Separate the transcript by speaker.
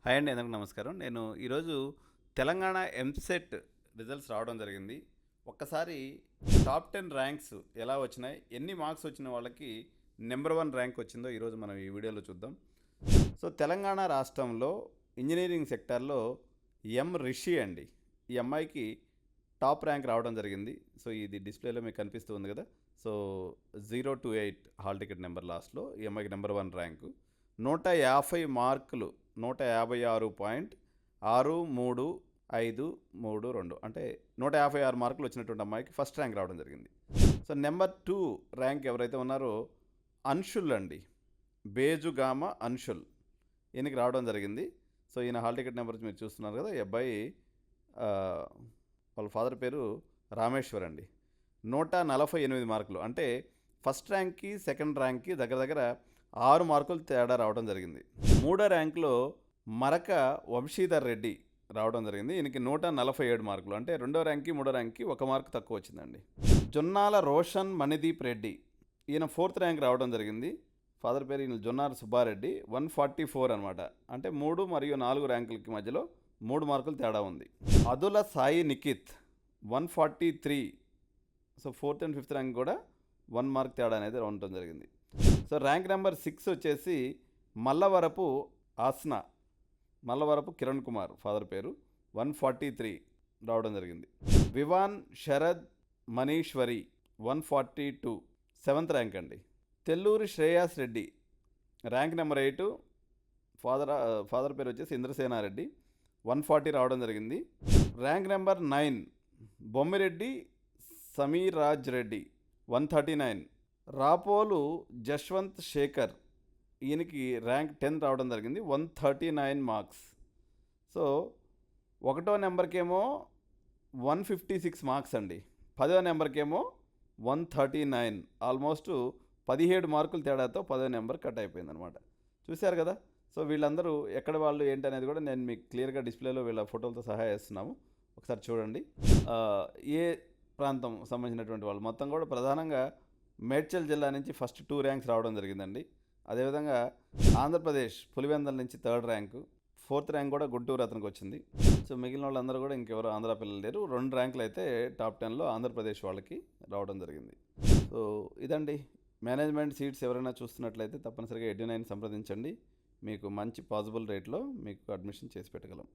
Speaker 1: Hi అండి, అందరికీ నమస్కారం. నేను ఈరోజు తెలంగాణ ఎంసెట్ రిజల్ట్స్ రావడం జరిగింది. ఒక్కసారి టాప్ 10 ర్యాంక్స్ ఎలా వచ్చినాయి, ఎన్ని మార్క్స్ వచ్చిన వాళ్ళకి నెంబర్ 1 ర్యాంక్ వచ్చిందో ఈరోజు మనం ఈ వీడియోలో చూద్దాం. సో తెలంగాణ రాష్ట్రంలో ఇంజనీరింగ్ సెక్టార్లో రిషి అండి, ఈ అమ్మాయికి టాప్ ర్యాంక్ రావడం జరిగింది. సో ఇది డిస్ప్లేలో మీకు కనిపిస్తూ ఉంది కదా. సో 028 హాల్ టికెట్ నెంబర్ లాస్ట్లో ఈ అమ్మాయికి నెంబర్ 1 ర్యాంకు. 150 మార్కులు, 156.6352 అంటే 156 మార్కులు వచ్చినటువంటి అమ్మాయికి ఫస్ట్ ర్యాంక్ రావడం జరిగింది. సో నెంబర్ 2 ర్యాంక్ ఎవరైతే ఉన్నారో అన్షుల్ అండి, బేజుగామ అన్షుల్, ఈయనకి రావడం జరిగింది. సో ఈయన హాల్ టికెట్ నెంబర్ మీరు చూస్తున్నారు కదా. ఈ అబ్బాయి వాళ్ళ ఫాదర్ పేరు రామేశ్వర్ అండి. 148 మార్కులు అంటే ఫస్ట్ ర్యాంక్కి సెకండ్ ర్యాంక్కి దగ్గర దగ్గర 6 మార్కులు తేడా రావడం జరిగింది. 3వ ర్యాంక్లో మరక వంశీధర్ రెడ్డి రావడం జరిగింది. ఈయనకి 147 మార్కులు అంటే 2వ ర్యాంక్కి 3వ ర్యాంక్కి 1 మార్కు తక్కువ వచ్చిందండి. జొన్నాల రోషన్ మణిదీప్ రెడ్డి, ఈయన 4th ర్యాంక్ రావడం జరిగింది. ఫాదర్ పేరు ఈయన జొన్నాల సుబ్బారెడ్డి. 144 అనమాట, అంటే 3 మరియు 4 ర్యాంకులకి మధ్యలో 3 మార్కులు తేడా ఉంది. అదుల Sai Nikhit 143. So 4th and 5th rank కూడా 1 మార్క్ తేడా అనేది ఉండటం జరిగింది. సో ర్యాంక్ నెంబర్ 6 వచ్చేసి మల్లవరపు ఆస్నా, మల్లవరపు కిరణ్ కుమార్ ఫాదర్ పేరు, 143 రావడం జరిగింది. వివాన్ శరద్ మనీశ్వరి 142, 7th ర్యాంక్ అండి. Telluri Shreyas Reddy rank number 8, father పేరు వచ్చేసి ఇంద్రసేనారెడ్డి, 140 రావడం జరిగింది. Rank number 9 Bommireddy Sameer Raj Reddy, 139. రాపోలు జశ్వంత్ శేఖర్, ఈయనకి ర్యాంక్ 10 రావడం జరిగింది, 139 మార్క్స్. సో 1వ నెంబర్కేమో 156 మార్క్స్ అండి, 10వ నెంబర్కేమో 139, ఆల్మోస్ట్ 17 మార్కులు తేడాతో 10వ నెంబర్ కట్ అయిపోయింది అనమాట. చూశారు కదా. సో వీళ్ళందరూ ఎక్కడ వాళ్ళు ఏంటి అనేది కూడా నేను మీకు క్లియర్గా డిస్ప్లేలో వీళ్ళ ఫోటోలతో సహా వేస్తున్నాము, ఒకసారి చూడండి. ఏ ప్రాంతం సంబంధించినటువంటి వాళ్ళు మొత్తం కూడా ప్రధానంగా మేడ్చల్ జిల్లా నుంచి ఫస్ట్ 2 ర్యాంక్స్ రావడం జరిగిందండి. అదేవిధంగా ఆంధ్రప్రదేశ్ పులివెందల నుంచి 3rd ర్యాంకు, 4th ర్యాంక్ కూడా గుంటూరు అతనికి వచ్చింది. సో మిగిలిన వాళ్ళందరూ కూడా ఇంకెవరు ఆంధ్ర పిల్లలు లేరు. 2 ర్యాంకులు అయితే టాప్ 10లో ఆంధ్రప్రదేశ్ వాళ్ళకి రావడం జరిగింది. సో ఇదండి, మేనేజ్మెంట్ సీట్స్ ఎవరైనా చూస్తున్నట్లయితే తప్పనిసరిగా ఎడ్యునైన్ సంప్రదించండి, మీకు మంచి పాసిబుల్ రేట్లో మీకు అడ్మిషన్ చేసి పెట్టగలం.